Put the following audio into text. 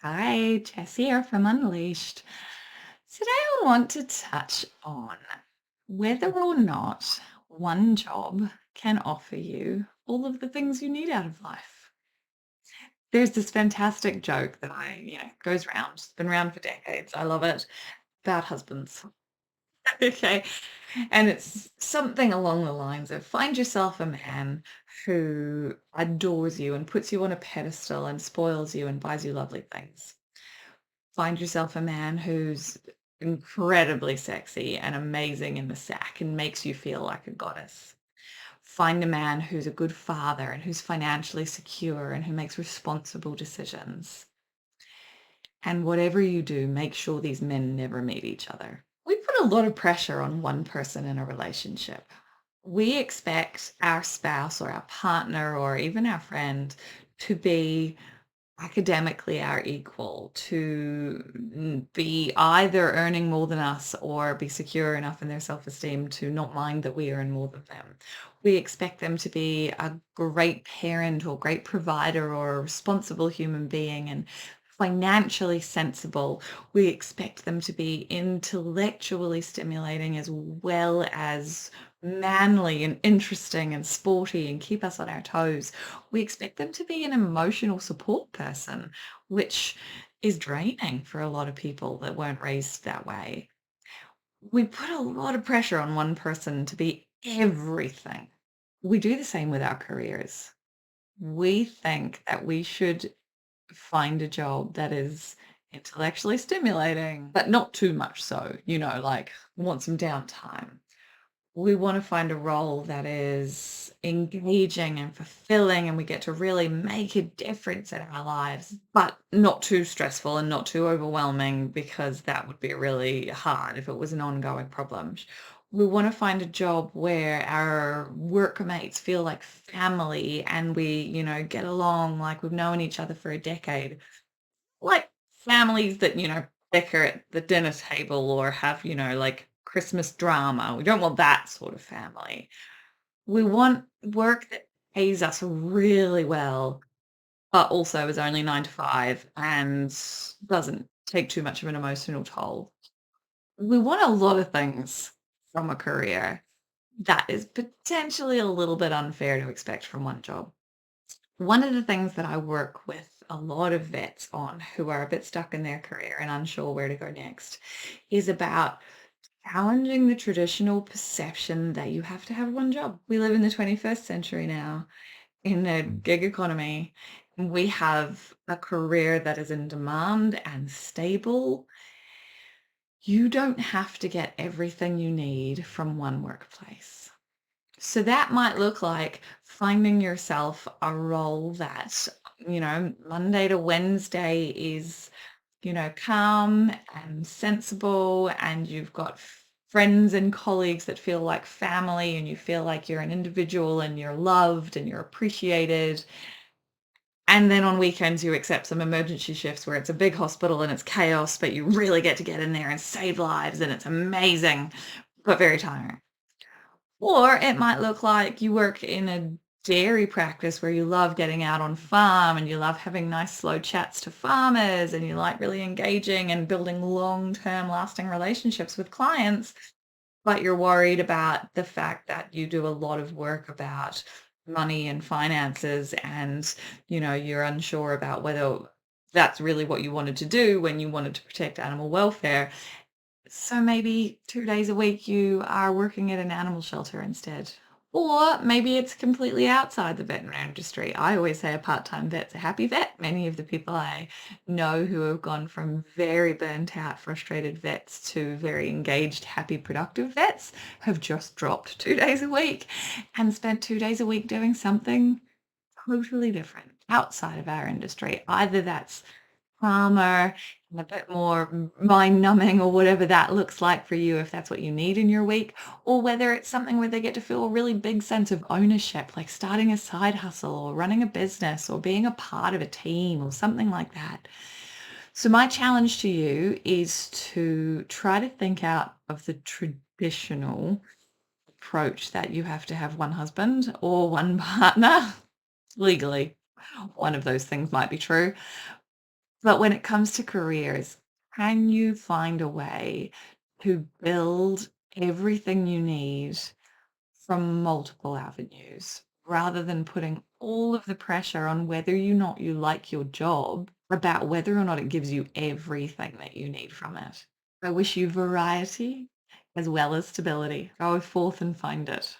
Hi, Jess here from Unleashed. Today I want to touch on whether or not one job can offer you all of the things you need out of life. There's this fantastic joke that goes round, it's been around for decades. I love it, about husbands. Okay. And it's something along the lines of find yourself a man who adores you and puts you on a pedestal and spoils you and buys you lovely things. Find yourself a man who's incredibly sexy and amazing in the sack and makes you feel like a goddess. Find a man who's a good father and who's financially secure and who makes responsible decisions. And whatever you do, make sure these men never meet each other. We put a lot of pressure on one person in a relationship. We expect our spouse or our partner or even our friend to be academically our equal, to be either earning more than us or be secure enough in their self-esteem to not mind that we earn more than them. We expect them to be a great parent or great provider or a responsible human being and financially sensible. We expect them to be intellectually stimulating as well as manly and interesting and sporty and keep us on our toes. We expect them to be an emotional support person, which is draining for a lot of people that weren't raised that way. We put a lot of pressure on one person to be everything. We do the same with our careers. We think that we should find a job that is intellectually stimulating, but not too much so, like want some downtime. We want to find a role that is engaging and fulfilling, and we get to really make a difference in our lives, but not too stressful and not too overwhelming because that would be really hard if it was an ongoing problem. We want to find a job where our workmates feel like family and we, get along like we've known each other for a decade, like families that, bicker at the dinner table or have, like Christmas drama. We don't want that sort of family. We want work that pays us really well, but also is only 9 to 5 and doesn't take too much of an emotional toll. We want a lot of things from a career that is potentially a little bit unfair to expect from one job. One of the things that I work with a lot of vets on who are a bit stuck in their career and unsure where to go next is about challenging the traditional perception that you have to have one job. We live in the 21st century now in a gig economy. And we have a career that is in demand and stable. You don't have to get everything you need from one workplace. So that might look like finding yourself a role that, Monday to Wednesday is, calm and sensible, and you've got friends and colleagues that feel like family, and you feel like you're an individual and you're loved and you're appreciated. And then on weekends, you accept some emergency shifts where it's a big hospital and it's chaos, but you really get to get in there and save lives, and it's amazing, but very tiring. Or it might look like you work in a dairy practice where you love getting out on farm and you love having nice slow chats to farmers and you like really engaging and building long-term lasting relationships with clients, but you're worried about the fact that you do a lot of work about money and finances and, you're unsure about whether that's really what you wanted to do when you wanted to protect animal welfare. So maybe 2 days a week you are working at an animal shelter instead. Or maybe it's completely outside the veterinary industry. I always say a part-time vet's a happy vet. Many of the people I know who have gone from very burnt out, frustrated vets to very engaged, happy, productive vets have just dropped 2 days a week and spent 2 days a week doing something totally different outside of our industry. Either that's calmer and a bit more mind numbing or whatever that looks like for you if that's what you need in your week, or whether it's something where they get to feel a really big sense of ownership, like starting a side hustle or running a business or being a part of a team or something like that. So my challenge to you is to try to think out of the traditional approach that you have to have one husband or one partner legally. One of those things might be true, But when it comes to careers, can you find a way to build everything you need from multiple avenues rather than putting all of the pressure on whether you like your job about whether or not it gives you everything that you need from it? I wish you variety as well as stability. Go forth and find it.